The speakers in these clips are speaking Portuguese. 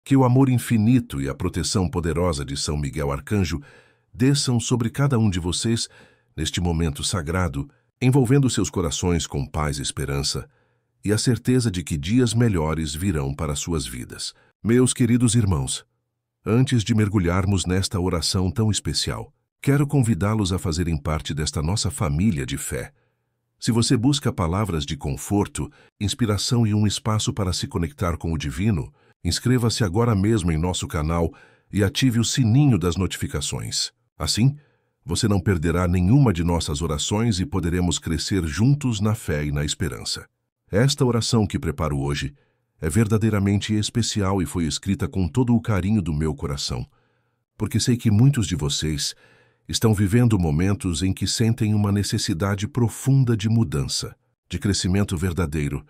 Que o amor infinito e a proteção poderosa de São Miguel Arcanjo desçam sobre cada um de vocês neste momento sagrado, envolvendo seus corações com paz e esperança, e a certeza de que dias melhores virão para suas vidas. Meus queridos irmãos, antes de mergulharmos nesta oração tão especial, quero convidá-los a fazerem parte desta nossa família de fé. Se você busca palavras de conforto, inspiração e um espaço para se conectar com o divino, inscreva-se agora mesmo em nosso canal e ative o sininho das notificações. Assim, você não perderá nenhuma de nossas orações e poderemos crescer juntos na fé e na esperança. Esta oração que preparo hoje é verdadeiramente especial e foi escrita com todo o carinho do meu coração, porque sei que muitos de vocês estão vivendo momentos em que sentem uma necessidade profunda de mudança, de crescimento verdadeiro,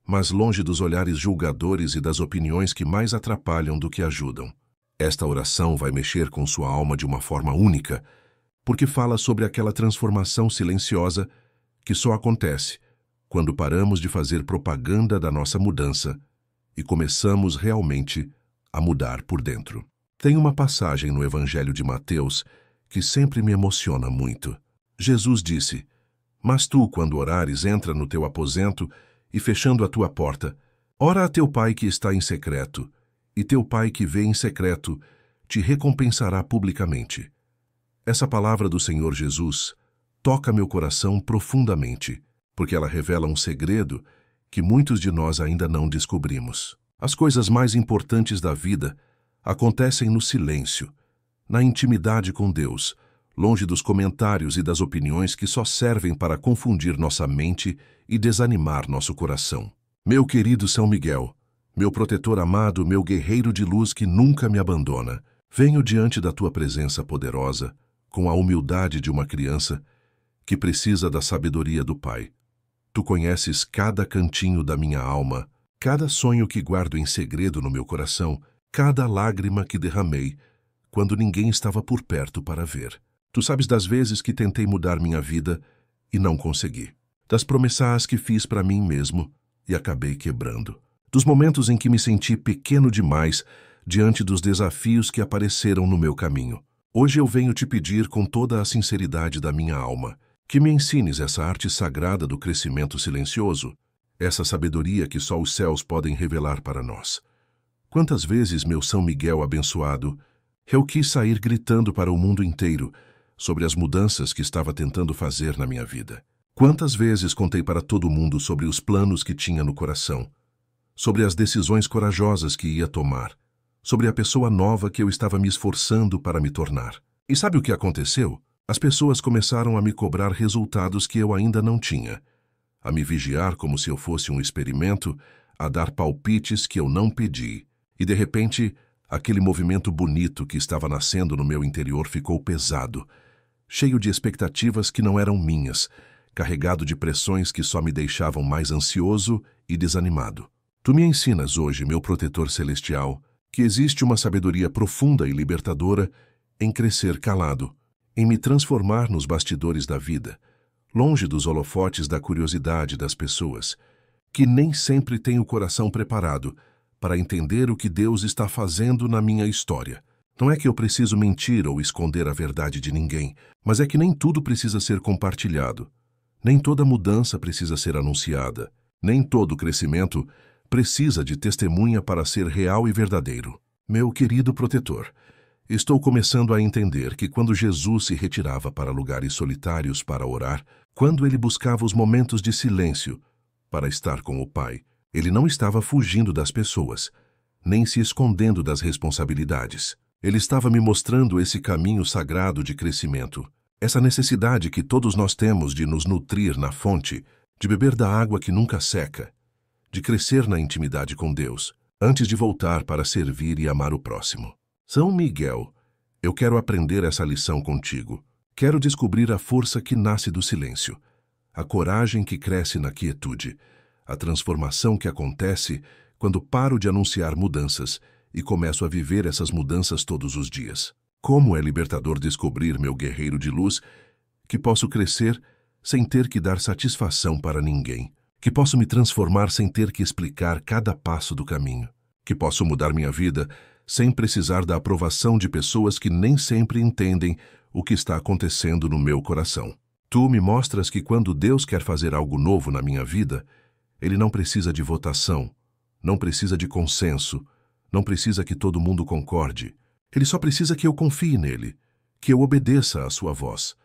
mas longe dos olhares julgadores e das opiniões que mais atrapalham do que ajudam. Esta oração vai mexer com sua alma de uma forma única, porque fala sobre aquela transformação silenciosa que só acontece quando paramos de fazer propaganda da nossa mudança e começamos realmente a mudar por dentro. Tem uma passagem no Evangelho de Mateus que sempre me emociona muito. Jesus disse: "Mas tu, quando orares, entra no teu aposento e, fechando a tua porta, ora a teu Pai que está em secreto, e teu Pai que vê em secreto te recompensará publicamente." Essa palavra do Senhor Jesus toca meu coração profundamente, porque ela revela um segredo que muitos de nós ainda não descobrimos. As coisas mais importantes da vida acontecem no silêncio, na intimidade com Deus, longe dos comentários e das opiniões que só servem para confundir nossa mente e desanimar nosso coração. Meu querido São Miguel, meu protetor amado, meu guerreiro de luz que nunca me abandona, venho diante da tua presença poderosa, com a humildade de uma criança que precisa da sabedoria do Pai. Tu conheces cada cantinho da minha alma, cada sonho que guardo em segredo no meu coração, cada lágrima que derramei quando ninguém estava por perto para ver. Tu sabes das vezes que tentei mudar minha vida e não consegui. Das promessas que fiz para mim mesmo e acabei quebrando. Dos momentos em que me senti pequeno demais diante dos desafios que apareceram no meu caminho. Hoje eu venho te pedir com toda a sinceridade da minha alma que me ensines essa arte sagrada do crescimento silencioso, essa sabedoria que só os céus podem revelar para nós. Quantas vezes, meu São Miguel abençoado, eu quis sair gritando para o mundo inteiro sobre as mudanças que estava tentando fazer na minha vida. Quantas vezes contei para todo mundo sobre os planos que tinha no coração, sobre as decisões corajosas que ia tomar, sobre a pessoa nova que eu estava me esforçando para me tornar. E sabe o que aconteceu? As pessoas começaram a me cobrar resultados que eu ainda não tinha, a me vigiar como se eu fosse um experimento, a dar palpites que eu não pedi. E de repente, aquele movimento bonito que estava nascendo no meu interior ficou pesado, cheio de expectativas que não eram minhas, carregado de pressões que só me deixavam mais ansioso e desanimado. Tu me ensinas hoje, meu protetor celestial, que existe uma sabedoria profunda e libertadora em crescer calado, em me transformar nos bastidores da vida, longe dos holofotes da curiosidade das pessoas, que nem sempre têm o coração preparado para entender o que Deus está fazendo na minha história. Não é que eu preciso mentir ou esconder a verdade de ninguém, mas é que nem tudo precisa ser compartilhado. Nem toda mudança precisa ser anunciada. Nem todo crescimento precisa de testemunha para ser real e verdadeiro. Meu querido protetor, estou começando a entender que quando Jesus se retirava para lugares solitários para orar, quando ele buscava os momentos de silêncio para estar com o Pai, ele não estava fugindo das pessoas, nem se escondendo das responsabilidades. Ele estava me mostrando esse caminho sagrado de crescimento, essa necessidade que todos nós temos de nos nutrir na fonte, de beber da água que nunca seca, de crescer na intimidade com Deus, antes de voltar para servir e amar o próximo. São Miguel, eu quero aprender essa lição contigo. Quero descobrir a força que nasce do silêncio, a coragem que cresce na quietude, a transformação que acontece quando paro de anunciar mudanças e começo a viver essas mudanças todos os dias. Como é libertador descobrir, meu guerreiro de luz, que posso crescer sem ter que dar satisfação para ninguém, que posso me transformar sem ter que explicar cada passo do caminho. que posso mudar minha vida sem precisar da aprovação de pessoas que nem sempre entendem o que está acontecendo no meu coração. Tu me mostras que quando Deus quer fazer algo novo na minha vida, Ele não precisa de votação, não precisa de consenso, não precisa que todo mundo concorde. Ele só precisa que eu confie nele, que eu obedeça à sua voz,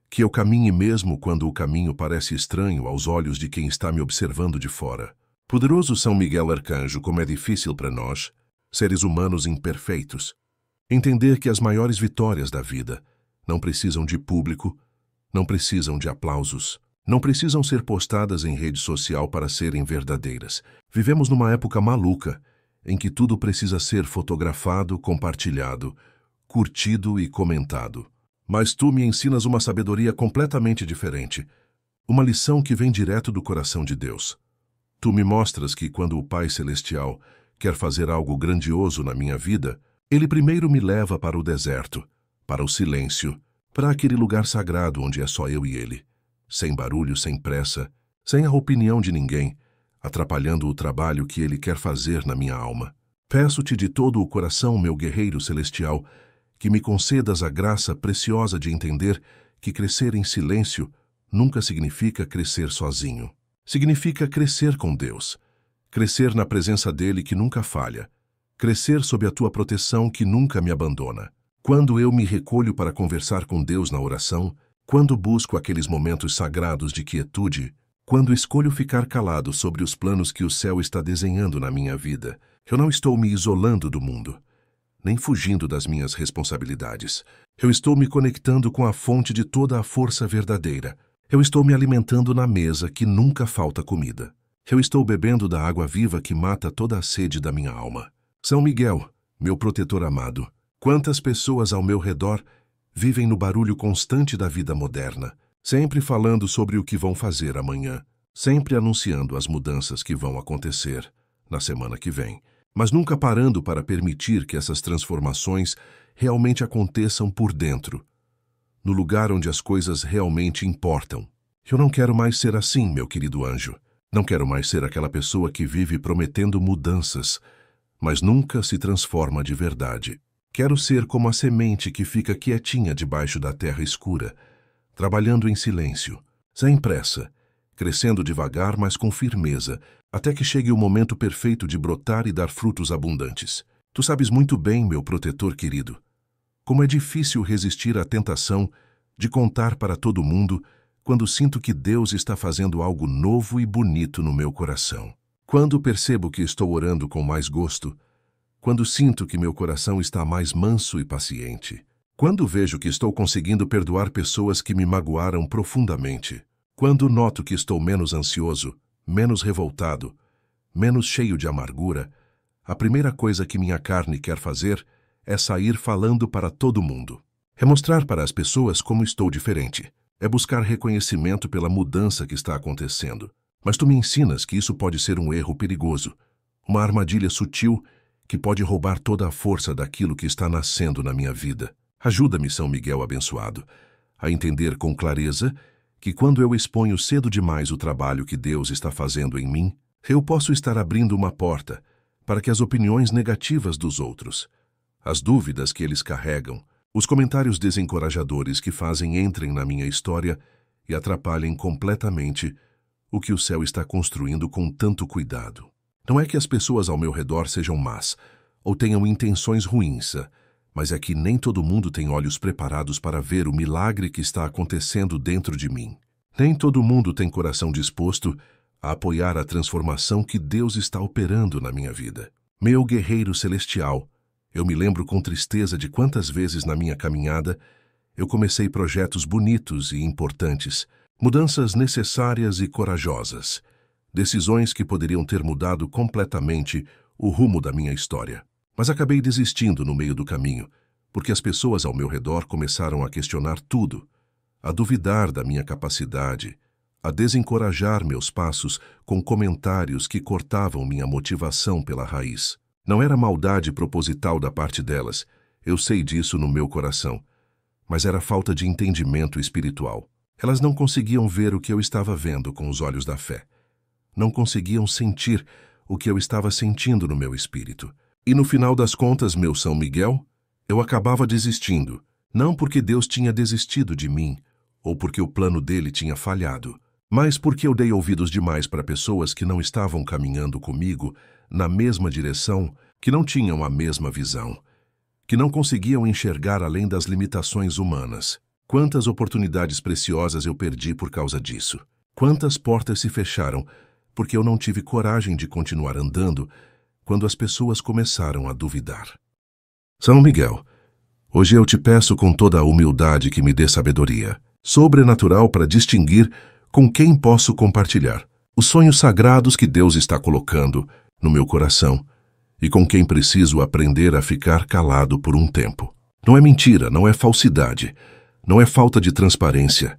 que eu caminhe mesmo quando o caminho parece estranho aos olhos de quem está me observando de fora. Poderoso São Miguel Arcanjo, como é difícil para nós, seres humanos imperfeitos, entender que as maiores vitórias da vida não precisam de público, não precisam de aplausos, não precisam ser postadas em rede social para serem verdadeiras. Vivemos numa época maluca, em que tudo precisa ser fotografado, compartilhado, curtido e comentado. Mas tu me ensinas uma sabedoria completamente diferente, uma lição que vem direto do coração de Deus. Tu me mostras que quando o Pai Celestial quer fazer algo grandioso na minha vida, Ele primeiro me leva para o deserto, para o silêncio, para aquele lugar sagrado onde é só eu e Ele, sem barulho, sem pressa, sem a opinião de ninguém, atrapalhando o trabalho que Ele quer fazer na minha alma. Peço-te de todo o coração, meu guerreiro celestial, que me concedas a graça preciosa de entender que crescer em silêncio nunca significa crescer sozinho. Significa crescer com Deus, crescer na presença dEle que nunca falha, crescer sob a tua proteção que nunca me abandona. Quando eu me recolho para conversar com Deus na oração, quando busco aqueles momentos sagrados de quietude, quando escolho ficar calado sobre os planos que o céu está desenhando na minha vida, eu não estou me isolando do mundo, nem fugindo das minhas responsabilidades. Eu estou me conectando com a fonte de toda a força verdadeira. Eu estou me alimentando na mesa que nunca falta comida. Eu estou bebendo da água viva que mata toda a sede da minha alma. São Miguel, meu protetor amado, quantas pessoas ao meu redor vivem no barulho constante da vida moderna, sempre falando sobre o que vão fazer amanhã, sempre anunciando as mudanças que vão acontecer na semana que vem, mas nunca parando para permitir que essas transformações realmente aconteçam por dentro, no lugar onde as coisas realmente importam. Eu não quero mais ser assim, meu querido anjo. Não quero mais ser aquela pessoa que vive prometendo mudanças, mas nunca se transforma de verdade. Quero ser como a semente que fica quietinha debaixo da terra escura, trabalhando em silêncio, sem pressa, crescendo devagar, mas com firmeza, até que chegue o momento perfeito de brotar e dar frutos abundantes. Tu sabes muito bem, meu protetor querido, como é difícil resistir à tentação de contar para todo mundo quando sinto que Deus está fazendo algo novo e bonito no meu coração. Quando percebo que estou orando com mais gosto, quando sinto que meu coração está mais manso e paciente, quando vejo que estou conseguindo perdoar pessoas que me magoaram profundamente, quando noto que estou menos ansioso, menos revoltado, menos cheio de amargura, a primeira coisa que minha carne quer fazer é sair falando para todo mundo. É mostrar para as pessoas como estou diferente. É buscar reconhecimento pela mudança que está acontecendo. Mas tu me ensinas que isso pode ser um erro perigoso, uma armadilha sutil que pode roubar toda a força daquilo que está nascendo na minha vida. Ajuda-me, São Miguel abençoado, a entender com clareza que quando eu exponho cedo demais o trabalho que Deus está fazendo em mim, eu posso estar abrindo uma porta para que as opiniões negativas dos outros, as dúvidas que eles carregam, os comentários desencorajadores que fazem entrem na minha história e atrapalhem completamente o que o céu está construindo com tanto cuidado. Não é que as pessoas ao meu redor sejam más ou tenham intenções ruins, mas é que nem todo mundo tem olhos preparados para ver o milagre que está acontecendo dentro de mim. Nem todo mundo tem coração disposto a apoiar a transformação que Deus está operando na minha vida. Meu guerreiro celestial, eu me lembro com tristeza de quantas vezes na minha caminhada eu comecei projetos bonitos e importantes, mudanças necessárias e corajosas, decisões que poderiam ter mudado completamente o rumo da minha história. Mas acabei desistindo no meio do caminho, porque as pessoas ao meu redor começaram a questionar tudo, a duvidar da minha capacidade, a desencorajar meus passos com comentários que cortavam minha motivação pela raiz. Não era maldade proposital da parte delas, eu sei disso no meu coração, mas era falta de entendimento espiritual. Elas não conseguiam ver o que eu estava vendo com os olhos da fé. Não conseguiam sentir o que eu estava sentindo no meu espírito. E no final das contas, meu São Miguel, eu acabava desistindo, não porque Deus tinha desistido de mim, ou porque o plano dele tinha falhado, mas porque eu dei ouvidos demais para pessoas que não estavam caminhando comigo na mesma direção, que não tinham a mesma visão, que não conseguiam enxergar além das limitações humanas. Quantas oportunidades preciosas eu perdi por causa disso. Quantas portas se fecharam porque eu não tive coragem de continuar andando quando as pessoas começaram a duvidar. São Miguel, hoje eu te peço com toda a humildade que me dê sabedoria sobrenatural para distinguir com quem posso compartilhar os sonhos sagrados que Deus está colocando no meu coração e com quem preciso aprender a ficar calado por um tempo. Não é mentira, não é falsidade, não é falta de transparência.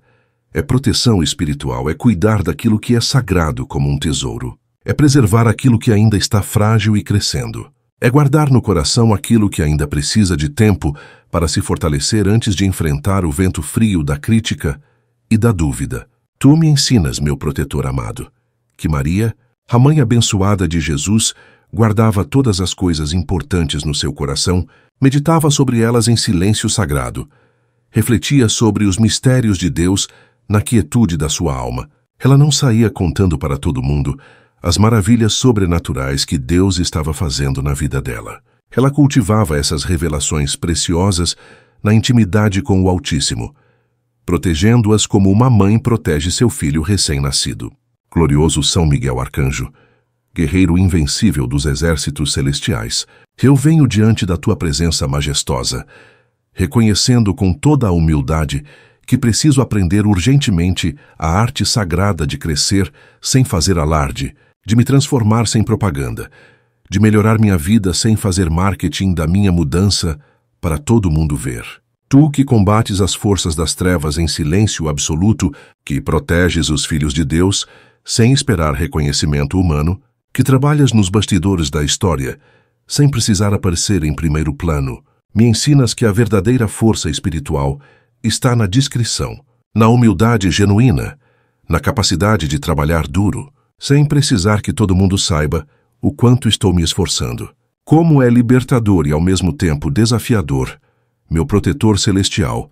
É proteção espiritual, é cuidar daquilo que é sagrado como um tesouro. É preservar aquilo que ainda está frágil e crescendo. É guardar no coração aquilo que ainda precisa de tempo para se fortalecer antes de enfrentar o vento frio da crítica e da dúvida. Tu me ensinas, meu protetor amado, que Maria, a mãe abençoada de Jesus, guardava todas as coisas importantes no seu coração, meditava sobre elas em silêncio sagrado, refletia sobre os mistérios de Deus na quietude da sua alma. Ela não saía contando para todo mundo as maravilhas sobrenaturais que Deus estava fazendo na vida dela. Ela cultivava essas revelações preciosas na intimidade com o Altíssimo, protegendo-as como uma mãe protege seu filho recém-nascido. Glorioso São Miguel Arcanjo, guerreiro invencível dos exércitos celestiais, eu venho diante da tua presença majestosa, reconhecendo com toda a humildade que preciso aprender urgentemente a arte sagrada de crescer sem fazer alarde, de me transformar sem propaganda, de melhorar minha vida sem fazer marketing da minha mudança para todo mundo ver. Tu que combates as forças das trevas em silêncio absoluto, que proteges os filhos de Deus sem esperar reconhecimento humano, que trabalhas nos bastidores da história sem precisar aparecer em primeiro plano, me ensinas que a verdadeira força espiritual está na discrição, na humildade genuína, na capacidade de trabalhar duro, sem precisar que todo mundo saiba o quanto estou me esforçando. Como é libertador e ao mesmo tempo desafiador, meu protetor celestial,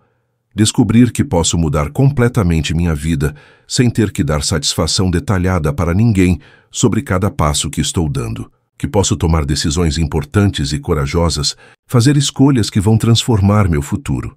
descobrir que posso mudar completamente minha vida sem ter que dar satisfação detalhada para ninguém sobre cada passo que estou dando, que posso tomar decisões importantes e corajosas, fazer escolhas que vão transformar meu futuro,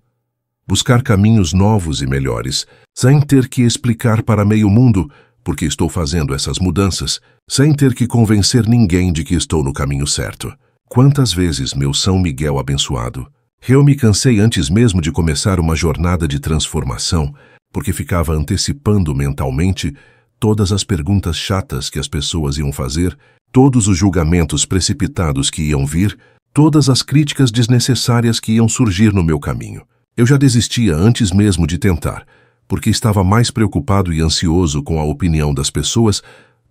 buscar caminhos novos e melhores, sem ter que explicar para meio mundo por que estou fazendo essas mudanças, sem ter que convencer ninguém de que estou no caminho certo. Quantas vezes, meu São Miguel abençoado, eu me cansei antes mesmo de começar uma jornada de transformação, porque ficava antecipando mentalmente todas as perguntas chatas que as pessoas iam fazer, todos os julgamentos precipitados que iam vir, todas as críticas desnecessárias que iam surgir no meu caminho. Eu já desistia antes mesmo de tentar, porque estava mais preocupado e ansioso com a opinião das pessoas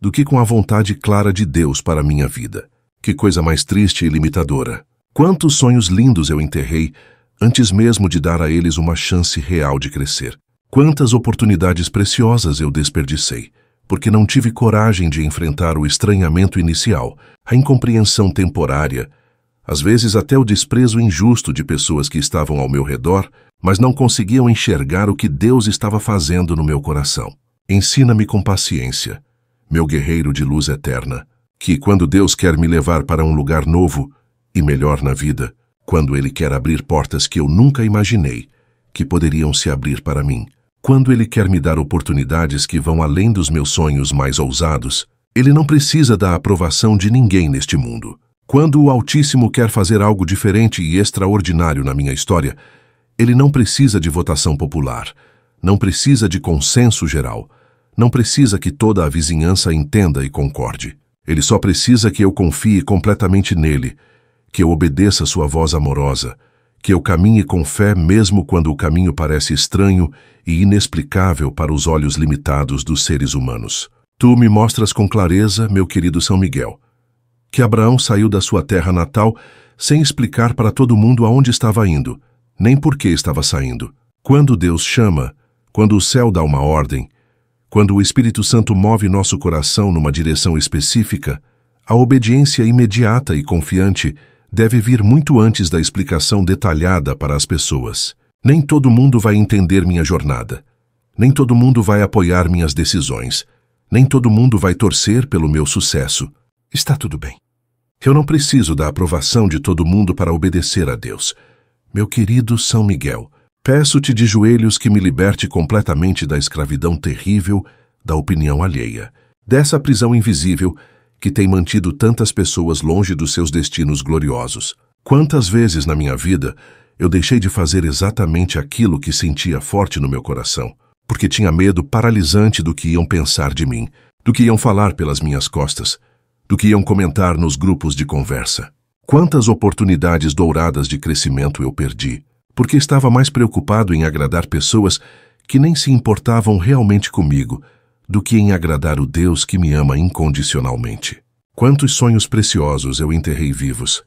do que com a vontade clara de Deus para a minha vida. Que coisa mais triste e limitadora. Quantos sonhos lindos eu enterrei antes mesmo de dar a eles uma chance real de crescer. Quantas oportunidades preciosas eu desperdicei, porque não tive coragem de enfrentar o estranhamento inicial, a incompreensão temporária, às vezes até o desprezo injusto de pessoas que estavam ao meu redor, mas não conseguiam enxergar o que Deus estava fazendo no meu coração. Ensina-me com paciência, meu guerreiro de luz eterna, que quando Deus quer me levar para um lugar novo e melhor na vida, quando Ele quer abrir portas que eu nunca imaginei que poderiam se abrir para mim, quando Ele quer me dar oportunidades que vão além dos meus sonhos mais ousados, Ele não precisa da aprovação de ninguém neste mundo. Quando o Altíssimo quer fazer algo diferente e extraordinário na minha história, Ele não precisa de votação popular, não precisa de consenso geral, não precisa que toda a vizinhança entenda e concorde. Ele só precisa que eu confie completamente nele, que eu obedeça sua voz amorosa, que eu caminhe com fé mesmo quando o caminho parece estranho e inexplicável para os olhos limitados dos seres humanos. Tu me mostras com clareza, meu querido São Miguel, que Abraão saiu da sua terra natal sem explicar para todo mundo aonde estava indo, nem por que estava saindo. Quando Deus chama, quando o céu dá uma ordem, quando o Espírito Santo move nosso coração numa direção específica, A obediência imediata e confiante deve vir muito antes da explicação detalhada para as pessoas. Nem todo mundo vai entender minha jornada. Nem todo mundo vai apoiar minhas decisões. Nem todo mundo vai torcer pelo meu sucesso. Está tudo bem. Eu não preciso da aprovação de todo mundo para obedecer a Deus. Meu querido São Miguel, peço-te de joelhos que me liberte completamente da escravidão terrível da opinião alheia, dessa prisão invisível que tem mantido tantas pessoas longe dos seus destinos gloriosos. Quantas vezes na minha vida eu deixei de fazer exatamente aquilo que sentia forte no meu coração, porque tinha medo paralisante do que iam pensar de mim, do que iam falar pelas minhas costas, do que iam comentar nos grupos de conversa. Quantas oportunidades douradas de crescimento eu perdi, porque estava mais preocupado em agradar pessoas que nem se importavam realmente comigo, do que em agradar o Deus que me ama incondicionalmente. Quantos sonhos preciosos eu enterrei vivos,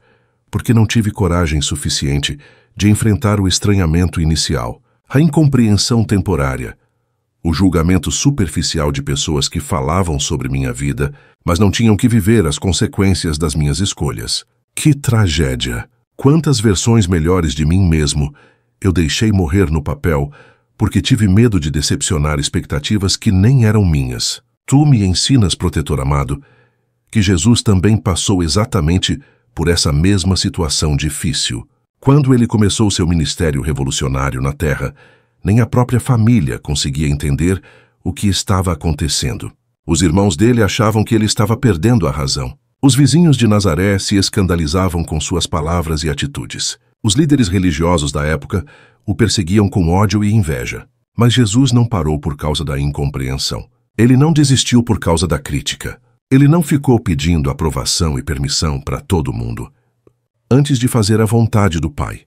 porque não tive coragem suficiente de enfrentar o estranhamento inicial, a incompreensão temporária, o julgamento superficial de pessoas que falavam sobre minha vida, mas não tinham que viver as consequências das minhas escolhas. Que tragédia! Quantas versões melhores de mim mesmo eu deixei morrer no papel porque tive medo de decepcionar expectativas que nem eram minhas. Tu me ensinas, protetor amado, que Jesus também passou exatamente por essa mesma situação difícil. Quando ele começou seu ministério revolucionário na Terra, nem a própria família conseguia entender o que estava acontecendo. Os irmãos dele achavam que ele estava perdendo a razão. Os vizinhos de Nazaré se escandalizavam com suas palavras e atitudes. Os líderes religiosos da época o perseguiam com ódio e inveja. Mas Jesus não parou por causa da incompreensão. Ele não desistiu por causa da crítica. Ele não ficou pedindo aprovação e permissão para todo mundo. Antes de fazer a vontade do Pai,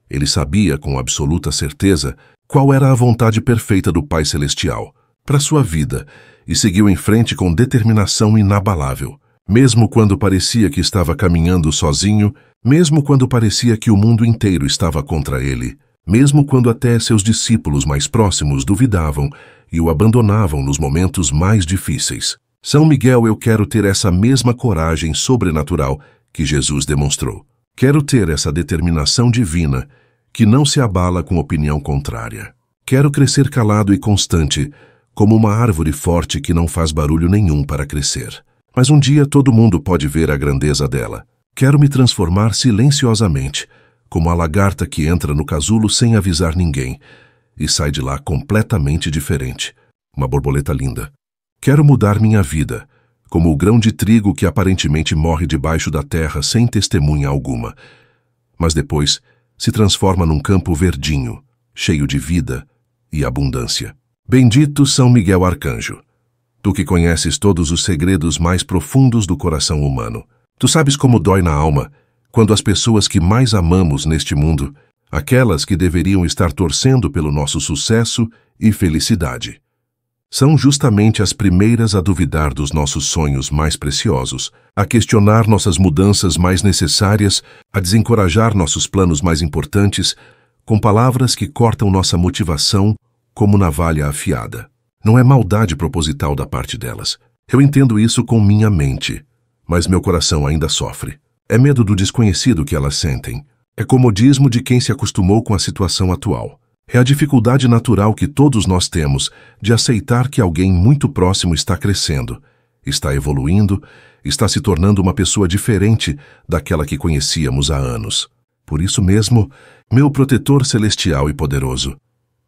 ele sabia com absoluta certeza qual era a vontade perfeita do Pai Celestial para sua vida e seguiu em frente com determinação inabalável. Mesmo quando parecia que estava caminhando sozinho, mesmo quando parecia que o mundo inteiro estava contra ele, mesmo quando até seus discípulos mais próximos duvidavam e o abandonavam nos momentos mais difíceis. São Miguel, eu quero ter essa mesma coragem sobrenatural que Jesus demonstrou. Quero ter essa determinação divina que não se abala com opinião contrária. Quero crescer calado e constante, como uma árvore forte que não faz barulho nenhum para crescer. Mas um dia todo mundo pode ver a grandeza dela. Quero me transformar silenciosamente, como a lagarta que entra no casulo sem avisar ninguém e sai de lá completamente diferente. Uma borboleta linda. Quero mudar minha vida, como o grão de trigo que aparentemente morre debaixo da terra sem testemunha alguma, mas depois se transforma num campo verdinho, cheio de vida e abundância. Bendito São Miguel Arcanjo, tu que conheces todos os segredos mais profundos do coração humano. Tu sabes como dói na alma quando as pessoas que mais amamos neste mundo, aquelas que deveriam estar torcendo pelo nosso sucesso e felicidade, são justamente as primeiras a duvidar dos nossos sonhos mais preciosos, a questionar nossas mudanças mais necessárias, a desencorajar nossos planos mais importantes, com palavras que cortam nossa motivação como navalha afiada. Não é maldade proposital da parte delas. Eu entendo isso com minha mente, mas meu coração ainda sofre. É medo do desconhecido que elas sentem. É comodismo de quem se acostumou com a situação atual. É a dificuldade natural que todos nós temos de aceitar que alguém muito próximo está crescendo, está evoluindo, está se tornando uma pessoa diferente daquela que conhecíamos há anos. Por isso mesmo, meu protetor celestial e poderoso,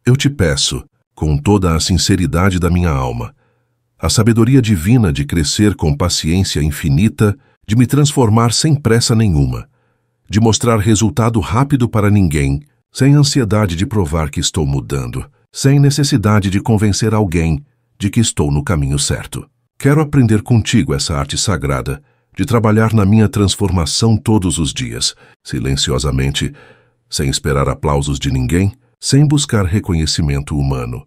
eu te peço, com toda a sinceridade da minha alma, a sabedoria divina de crescer com paciência infinita, de me transformar sem pressa nenhuma, de mostrar resultado rápido para ninguém, sem ansiedade de provar que estou mudando, sem necessidade de convencer alguém de que estou no caminho certo. Quero aprender contigo essa arte sagrada, de trabalhar na minha transformação todos os dias, silenciosamente, sem esperar aplausos de ninguém, sem buscar reconhecimento humano,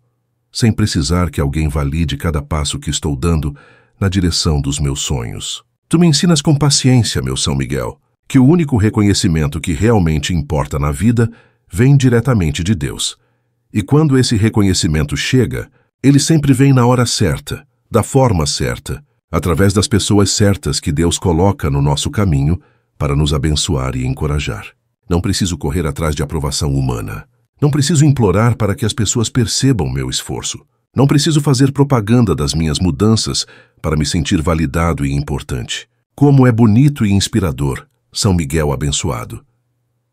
sem precisar que alguém valide cada passo que estou dando na direção dos meus sonhos. Tu me ensinas com paciência, meu São Miguel, que o único reconhecimento que realmente importa na vida vem diretamente de Deus. E quando esse reconhecimento chega, ele sempre vem na hora certa, da forma certa, através das pessoas certas que Deus coloca no nosso caminho para nos abençoar e encorajar. Não preciso correr atrás de aprovação humana. Não preciso implorar para que as pessoas percebam meu esforço. Não preciso fazer propaganda das minhas mudanças para me sentir validado e importante. Como é bonito e inspirador São Miguel abençoado.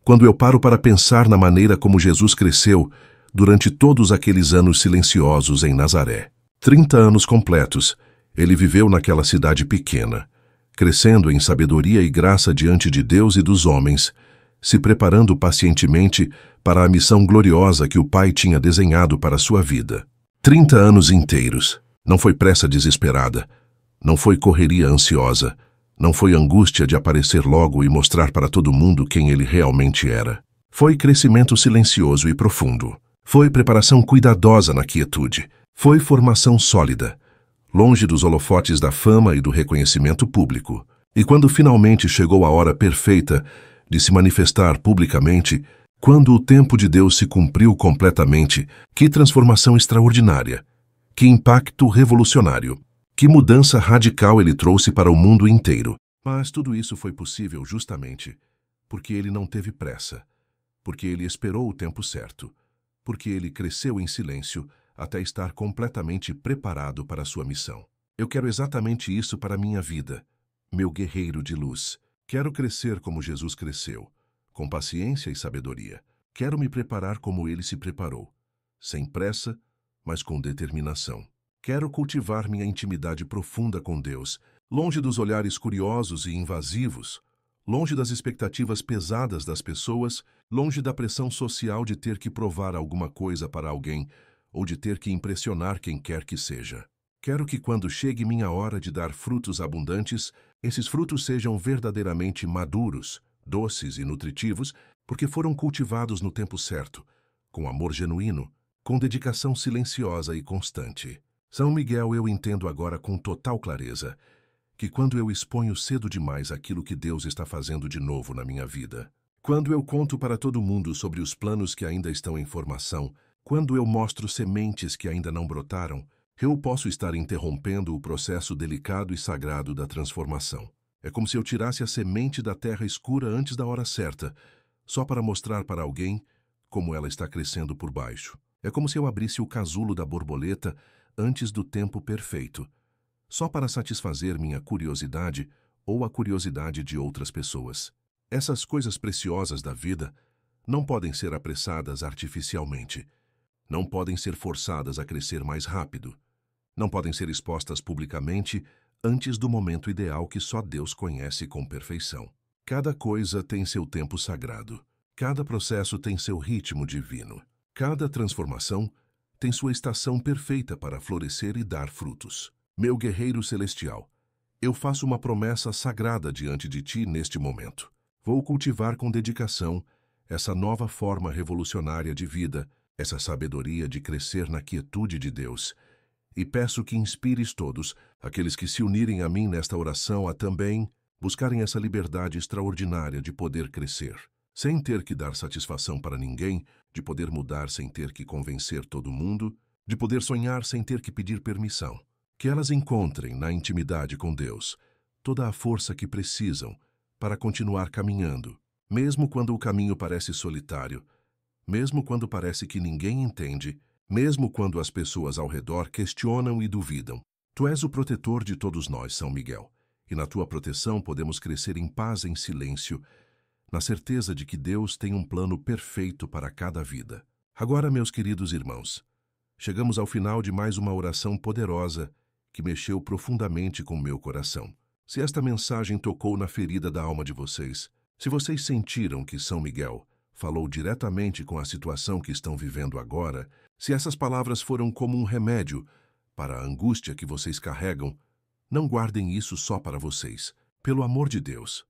Quando eu paro para pensar na maneira como Jesus cresceu durante todos aqueles anos silenciosos em Nazaré. 30 anos completos, ele viveu naquela cidade pequena, crescendo em sabedoria e graça diante de Deus e dos homens, se preparando pacientemente para a missão gloriosa que o Pai tinha desenhado para sua vida. 30 anos inteiros. Não foi pressa desesperada, não foi correria ansiosa, não foi angústia de aparecer logo e mostrar para todo mundo quem ele realmente era. Foi crescimento silencioso e profundo. Foi preparação cuidadosa na quietude. Foi formação sólida, longe dos holofotes da fama e do reconhecimento público. E quando finalmente chegou a hora perfeita de se manifestar publicamente, quando o tempo de Deus se cumpriu completamente, que transformação extraordinária, que impacto revolucionário, que mudança radical ele trouxe para o mundo inteiro. Mas tudo isso foi possível justamente porque ele não teve pressa, porque ele esperou o tempo certo, porque ele cresceu em silêncio até estar completamente preparado para a sua missão. Eu quero exatamente isso para a minha vida, meu guerreiro de luz. Quero crescer como Jesus cresceu, com paciência e sabedoria. Quero me preparar como ele se preparou, sem pressa, mas com determinação. Quero cultivar minha intimidade profunda com Deus, longe dos olhares curiosos e invasivos, longe das expectativas pesadas das pessoas, longe da pressão social de ter que provar alguma coisa para alguém ou de ter que impressionar quem quer que seja. Quero que quando chegue minha hora de dar frutos abundantes, esses frutos sejam verdadeiramente maduros, doces e nutritivos, porque foram cultivados no tempo certo, com amor genuíno, com dedicação silenciosa e constante. São Miguel, eu entendo agora com total clareza que quando eu exponho cedo demais aquilo que Deus está fazendo de novo na minha vida, quando eu conto para todo mundo sobre os planos que ainda estão em formação, quando eu mostro sementes que ainda não brotaram, eu posso estar interrompendo o processo delicado e sagrado da transformação. É como se eu tirasse a semente da terra escura antes da hora certa, só para mostrar para alguém como ela está crescendo por baixo. É como se eu abrisse o casulo da borboleta antes do tempo perfeito, só para satisfazer minha curiosidade ou a curiosidade de outras pessoas. Essas coisas preciosas da vida não podem ser apressadas artificialmente, não podem ser forçadas a crescer mais rápido, não podem ser expostas publicamente antes do momento ideal que só Deus conhece com perfeição. Cada coisa tem seu tempo sagrado, cada processo tem seu ritmo divino, cada transformação tem sua estação perfeita para florescer e dar frutos. Meu guerreiro celestial, eu faço uma promessa sagrada diante de ti neste momento. Vou cultivar com dedicação essa nova forma revolucionária de vida, essa sabedoria de crescer na quietude de Deus, e peço que inspires todos, aqueles que se unirem a mim nesta oração, a também buscarem essa liberdade extraordinária de poder crescer, sem ter que dar satisfação para ninguém, de poder mudar sem ter que convencer todo mundo, de poder sonhar sem ter que pedir permissão. Que elas encontrem na intimidade com Deus toda a força que precisam para continuar caminhando, mesmo quando o caminho parece solitário, mesmo quando parece que ninguém entende, mesmo quando as pessoas ao redor questionam e duvidam. Tu és o protetor de todos nós, São Miguel, e na tua proteção podemos crescer em paz, em silêncio, na certeza de que Deus tem um plano perfeito para cada vida. Agora, meus queridos irmãos, chegamos ao final de mais uma oração poderosa que mexeu profundamente com meu coração. Se esta mensagem tocou na ferida da alma de vocês, se vocês sentiram que São Miguel falou diretamente com a situação que estão vivendo agora, se essas palavras foram como um remédio para a angústia que vocês carregam, não guardem isso só para vocês. Pelo amor de Deus,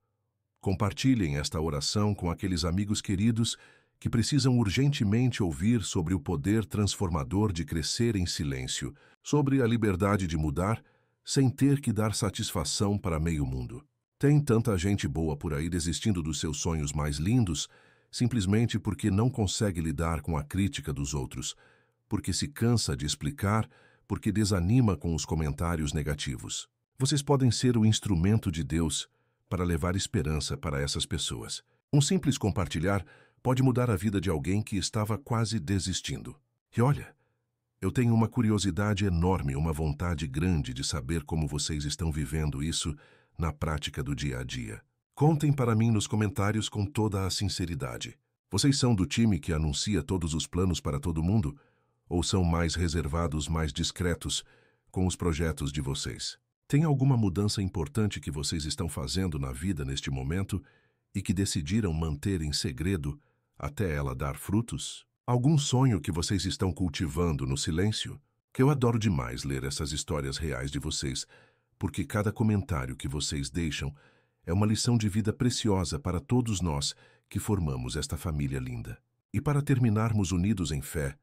compartilhem esta oração com aqueles amigos queridos que precisam urgentemente ouvir sobre o poder transformador de crescer em silêncio, sobre a liberdade de mudar sem ter que dar satisfação para meio mundo. Tem tanta gente boa por aí desistindo dos seus sonhos mais lindos simplesmente porque não consegue lidar com a crítica dos outros, porque se cansa de explicar, porque desanima com os comentários negativos. Vocês podem ser o instrumento de Deus para levar esperança para essas pessoas. Um simples compartilhar pode mudar a vida de alguém que estava quase desistindo. E olha, eu tenho uma curiosidade enorme, uma vontade grande de saber como vocês estão vivendo isso na prática do dia a dia. Contem para mim nos comentários com toda a sinceridade. Vocês são do time que anuncia todos os planos para todo mundo? Ou são mais reservados, mais discretos com os projetos de vocês? Tem alguma mudança importante que vocês estão fazendo na vida neste momento e que decidiram manter em segredo até ela dar frutos? Algum sonho que vocês estão cultivando no silêncio? Que eu adoro demais ler essas histórias reais de vocês, porque cada comentário que vocês deixam é uma lição de vida preciosa para todos nós que formamos esta família linda. E para terminarmos unidos em fé,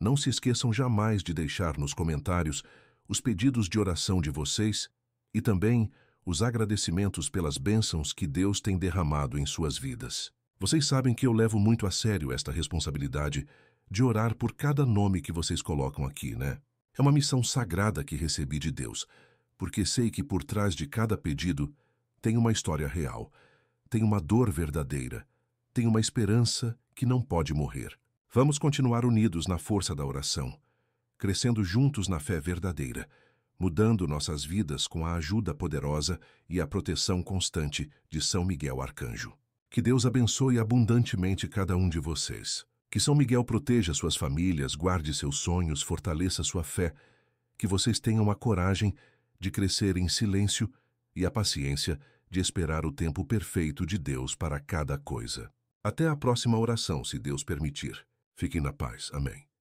não se esqueçam jamais de deixar nos comentários os pedidos de oração de vocês e também os agradecimentos pelas bênçãos que Deus tem derramado em suas vidas. Vocês sabem que eu levo muito a sério esta responsabilidade de orar por cada nome que vocês colocam aqui, né? É uma missão sagrada que recebi de Deus, porque sei que por trás de cada pedido tem uma história real, tem uma dor verdadeira, tem uma esperança que não pode morrer. Vamos continuar unidos na força da oração, crescendo juntos na fé verdadeira, mudando nossas vidas com a ajuda poderosa e a proteção constante de São Miguel Arcanjo. Que Deus abençoe abundantemente cada um de vocês. Que São Miguel proteja suas famílias, guarde seus sonhos, fortaleça sua fé. Que vocês tenham a coragem de crescer em silêncio e a paciência de esperar o tempo perfeito de Deus para cada coisa. Até a próxima oração, se Deus permitir. Fiquem na paz. Amém.